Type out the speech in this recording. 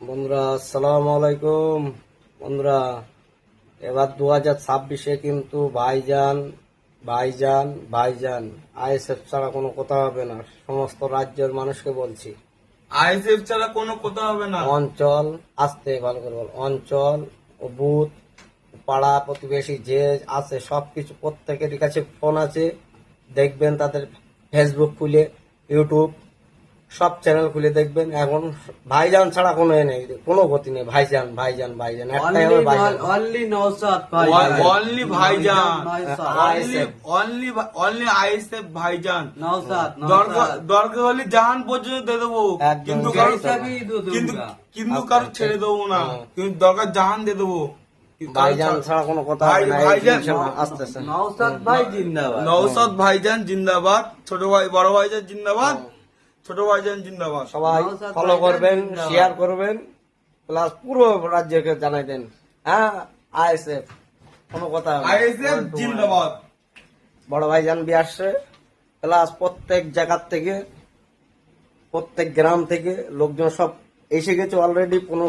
বন্ধুরা আসসালামু আলাইকুম। বন্ধুরা, এবার 2026-এ কিন্তু ভাইজান ভাইজান ভাইজান আইএসএফ ছাড়া কোনো কথা হবে না। সমস্ত রাজ্যের মানুষকে বলছি, আইএসএফ ছাড়া কোনো কথা হবে না। অঞ্চল আসতে ভালো করে বল, অঞ্চল ও বুথ, পাড়া প্রতিবেশী যে আছে সবকিছু প্রত্যেকেরই কাছে ফোন আছে। দেখবেন তাদের ফেসবুক খুলে, ইউটিউব সব চ্যানেল খুলে দেখবেন। এখন ভাইজান ছাড়া কোনো এ নেই, কোনো গতি নেই। ভাইজান ভাইজান ভাইজান একটাই হবে, ভাইজান। অনলি নওশাদ ভাই, অনলি ভাইজান, আইএসএফ। অনলি আইএসএফ ভাইজান। নওশাদ দরকার হলে জাহান পর্যন্ত দিয়ে দেবো, একদম। কিন্তু সেই কারো হিসাবেই তো কিন্তু দেবো। কিন্তু কারো ছেড়ে দেবো না, কিন্তু দরকার জাহান দিয়ে দেবো। ভাইজান ছাড়া কোনো কথা হবে না। এই ভাইজান- জিনিসটা আসতেছে। নওশাদ ভাই জিন্দাবাদ। নওশাদ ভাইজান জিন্দাবাদ, ছোট ভাই বড় ভাইজান জিন্দাবাদ, ছোট ভাইজান জিন্দাবাদ। সবাই নওশাদ ফলো ভাইজান করবেন, জিন্দাবাদ। শেয়ার করবেন, প্লাস পুরো রাজ্যকে জানাই দেন। হ্যাঁ, আইএসএফ কোনো কথা হবে না। আইএসএফ জিন্দাবাদ। বড় ভাইজান বি আসছে, প্লাস প্রত্যেক জায়গার থেকে, প্রত্যেক গ্রাম থেকে লোকজন সব এসে গেছে অলরেডি। কোনো